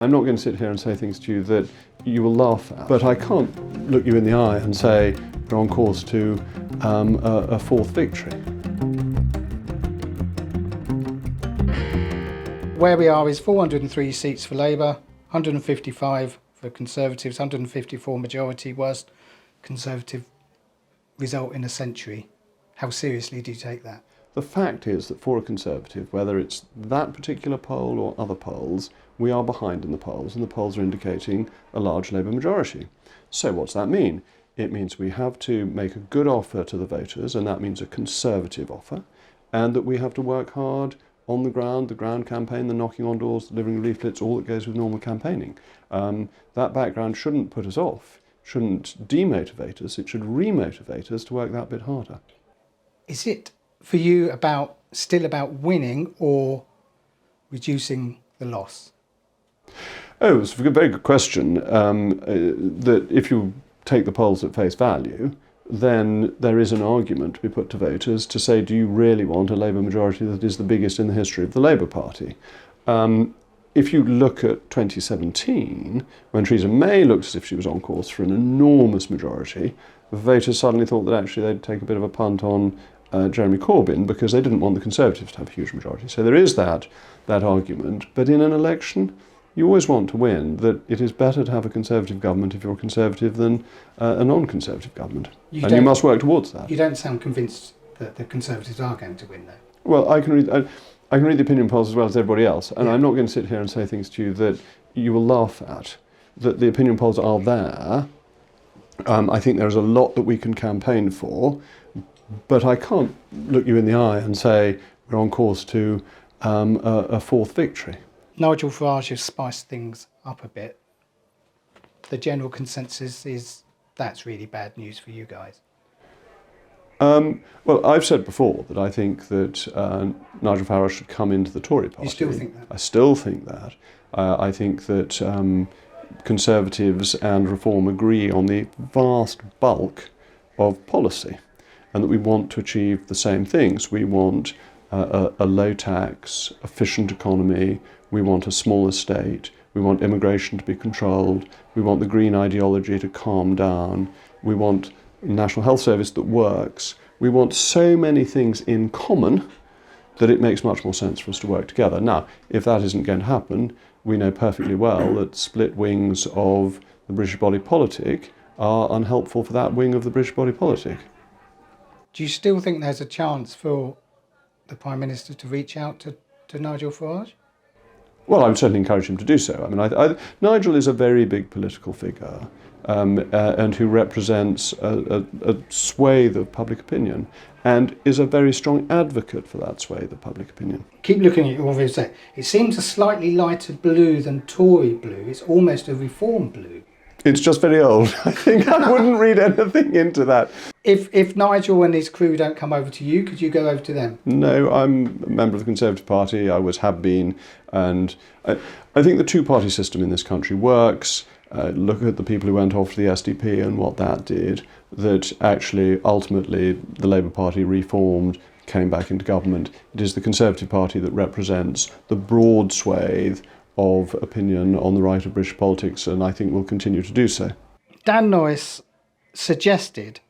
I'm not going to sit here and say things to you that you will laugh at, but I can't look you in the eye and say we're on course to a fourth victory. Where we are is 403 seats for Labour, 155 for Conservatives, 154 majority, worst Conservative result in a century. How seriously do you take that? The fact is that for a Conservative, whether it's that particular poll or other polls, we are behind in the polls, and the polls are indicating a large Labour majority. So what's that mean? It means we have to make a good offer to the voters, and that means a Conservative offer, and that we have to work hard on the ground campaign, the knocking on doors, the delivering leaflets, all that goes with normal campaigning. That background shouldn't put us off, shouldn't demotivate us, it should remotivate us to work that bit harder. Is it for you still about winning or reducing the loss? Oh, it's a very good question. That if you take the polls at face value, then there is an argument to be put to voters to say, do you really want a Labour majority that is the biggest in the history of the Labour Party? If you look at 2017, when Theresa May looked as if she was on course for an enormous majority, voters suddenly thought that actually they'd take a bit of a punt on Jeremy Corbyn because they didn't want the Conservatives to have a huge majority. So there is that argument. But in an election, you always want to win, that it is better to have a Conservative government if you're a Conservative than a non-Conservative government. You must work towards that. You don't sound convinced that the Conservatives are going to win, though. Well, I can read the opinion polls as well as everybody else, and I'm not going to sit here and say things to you that you will laugh at. That the opinion polls are there. I think there's a lot that we can campaign for, but I can't look you in the eye and say we're on course to a fourth victory. Nigel Farage has spiced things up a bit. The general consensus is that's really bad news for you guys. Well, I've said before that I think that Nigel Farage should come into the Tory party. You still think that? I still think that. I think that Conservatives and Reform agree on the vast bulk of policy, and that we want to achieve the same things. We want a low tax, efficient economy. We want a smaller state. We want immigration to be controlled. We want the green ideology to calm down. We want a National Health Service that works. We want so many things in common that it makes much more sense for us to work together. Now, if that isn't going to happen, we know perfectly well that split wings of the British body politic are unhelpful for that wing of the British body politic. Do you still think there's a chance for the Prime Minister to reach out to Nigel Farage? Well, I would certainly encourage him to do so. I mean, Nigel is a very big political figure and who represents a swathe of public opinion and is a very strong advocate for that swathe of public opinion. Keep looking at your reviews there. It seems a slightly lighter blue than Tory blue. It's almost a Reform blue. It's just very old. I think I wouldn't read anything into that. If Nigel and his crew don't come over to you, could you go over to them? No, I'm a member of the Conservative Party. I always have been. And I think the two-party system in this country works. Look at the people who went off to the SDP and what that did. That actually, ultimately, the Labour Party reformed, came back into government. It is the Conservative Party that represents the broad swathe of opinion on the right of British politics, and I think will continue to do so. Dan Norris suggested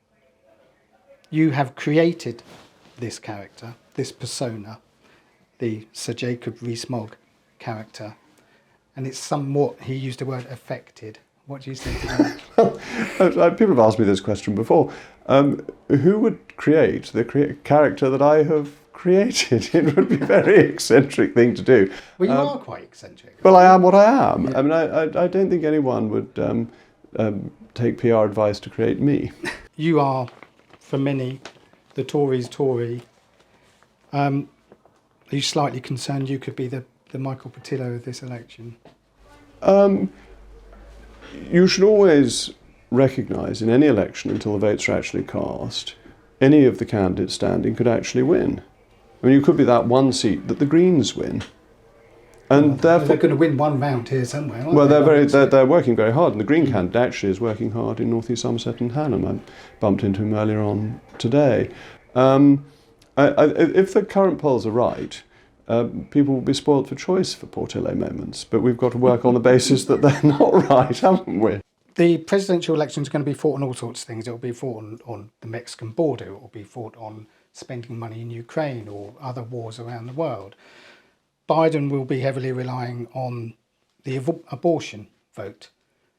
you have created this character, this persona, the Sir Jacob Rees-Mogg character, and it's somewhat, he used the word affected. What do you think to that? People have asked me this question before. Who would create the character that I have created? It would be a very eccentric thing to do. Well, you are quite eccentric. Well, I am what I am. Yeah. I mean, I don't think anyone would take PR advice to create me. You are, for many, the Tories' Tory. Are you slightly concerned you could be the Michael Patillo of this election? You should always recognise in any election, until the votes are actually cast, any of the candidates standing could actually win. I mean, you could be that one seat that the Greens win. And therefore, they're going to win one round here somewhere, aren't well, they? they're working very hard, and the Green candidate actually is working hard in North East Somerset and Hanham. I bumped into him earlier on today. If the current polls are right, people will be spoilt for choice for Portillo moments. But we've got to work on the basis that they're not right, haven't we? The presidential election is going to be fought on all sorts of things. It will be fought on the Mexican border. It will be fought on spending money in Ukraine or other wars around the world. Biden will be heavily relying on the abortion vote,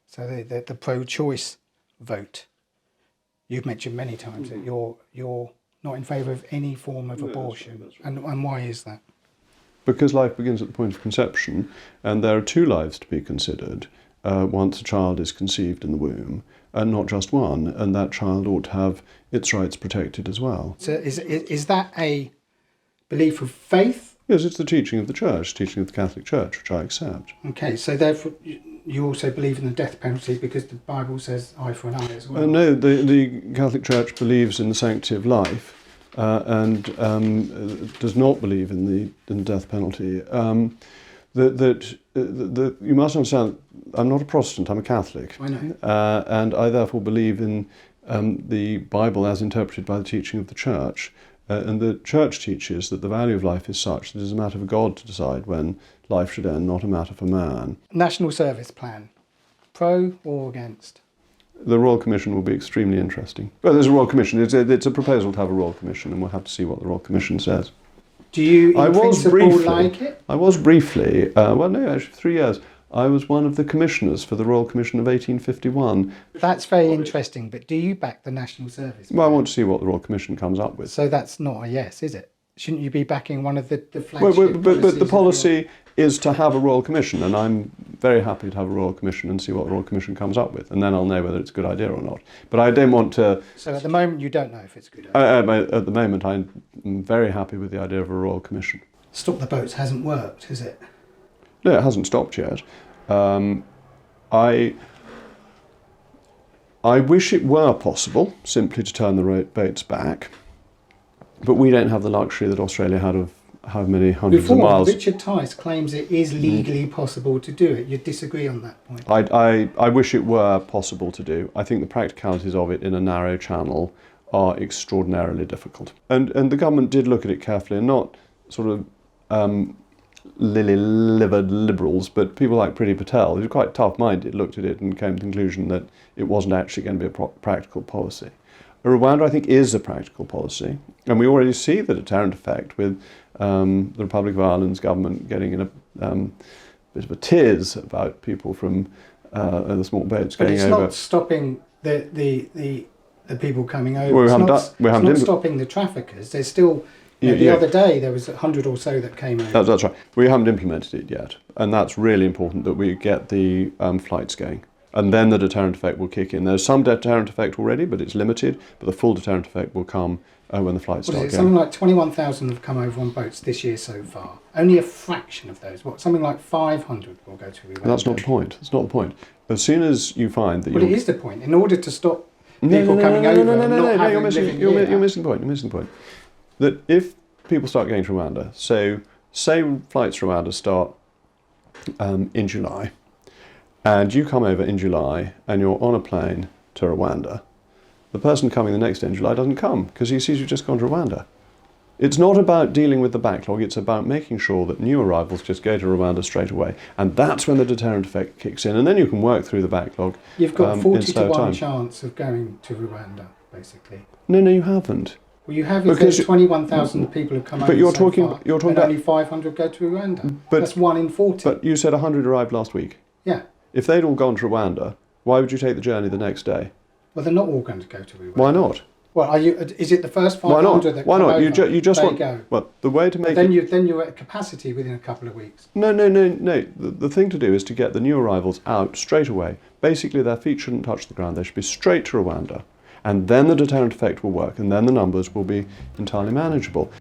so the pro-choice vote. You've mentioned many times that you're not in favour of any form of abortion, and why is that? Because life begins at the point of conception, and there are two lives to be considered once a child is conceived in the womb, and not just one, and that child ought to have its rights protected as well. So is that a belief of faith? Yes, it's the teaching of the Church, teaching of the Catholic Church, which I accept. Okay, so therefore you also believe in the death penalty because the Bible says eye for an eye as well? No, the Catholic Church believes in the sanctity of life and does not believe in the death penalty. You must understand, I'm not a Protestant, I'm a Catholic. I know. And I therefore believe in the Bible as interpreted by the teaching of the Church. And the Church teaches that the value of life is such that it is a matter for God to decide when life should end, not a matter for man. National Service Plan, pro or against? The Royal Commission will be extremely interesting. Well, there's a Royal Commission. It's a proposal to have a Royal Commission, and we'll have to see what the Royal Commission says. Do you, in principle, like it? I was briefly, actually 3 years. I was one of the commissioners for the Royal Commission of 1851. That's very interesting, but do you back the National Service Plan? Well, I want to see what the Royal Commission comes up with. So that's not a yes, is it? Shouldn't you be backing one of the flagship but the policy is to have a Royal Commission, and I'm very happy to have a Royal Commission and see what the Royal Commission comes up with, and then I'll know whether it's a good idea or not. But I don't want to... So at the moment you don't know if it's a good idea? At the moment I'm very happy with the idea of a Royal Commission. Stop the boats hasn't worked, has it? No, it hasn't stopped yet. I wish it were possible simply to turn the boats back, but we don't have the luxury that Australia had of how many hundreds of miles. Richard Tice claims it is legally possible to do it. You disagree on that point? I wish it were possible to do. I think the practicalities of it in a narrow channel are extraordinarily difficult. And the government did look at it carefully, and not sort of lily-livered liberals, but people like Priti Patel, who's quite tough-minded, looked at it and came to the conclusion that it wasn't actually going to be a practical policy. Rwanda, I think, is a practical policy, and we already see the deterrent effect with the Republic of Ireland's government getting in a bit of a tiz about people from the small boats getting over. But it's not stopping the people coming over. Well, it's not stopping the traffickers. There's still... the other day there was 100 or so that came over. That's right. We haven't implemented it yet, and that's really important that we get the flights going. And then the deterrent effect will kick in. There's some deterrent effect already, but it's limited, but the full deterrent effect will come when the flights start going. Something like 21,000 have come over on boats this year so far. Only a fraction of those, something like 500 will go to Rwanda. That's not the point. That's not the point. As soon as you find that it is the point. In order to stop people coming over you're missing the point. You're missing the point. That if people start going to Rwanda, so say flights to Rwanda start in July, and you come over in July and you're on a plane to Rwanda, the person coming the next day in July doesn't come because he sees you've just gone to Rwanda. It's not about dealing with the backlog, it's about making sure that new arrivals just go to Rwanda straight away, and that's when the deterrent effect kicks in, and then you can work through the backlog. You've got 40 to 1 chance of going to Rwanda, basically. No, you haven't. Well, you have, if there's 21,000 people who come over you're talking about only 500 go to Rwanda. That's 1 in 40. But you said 100 arrived last week. Yeah. If they'd all gone to Rwanda, why would you take the journey the next day? Well, they're not all going to go to Rwanda. Why not? Well, is it the first 500 that Why come not? over? You just want. Go. Well, the way to make then you're at capacity within a couple of weeks. No. The thing to do is to get the new arrivals out straight away. Basically, their feet shouldn't touch the ground. They should be straight to Rwanda. And then the deterrent effect will work, and then the numbers will be entirely manageable.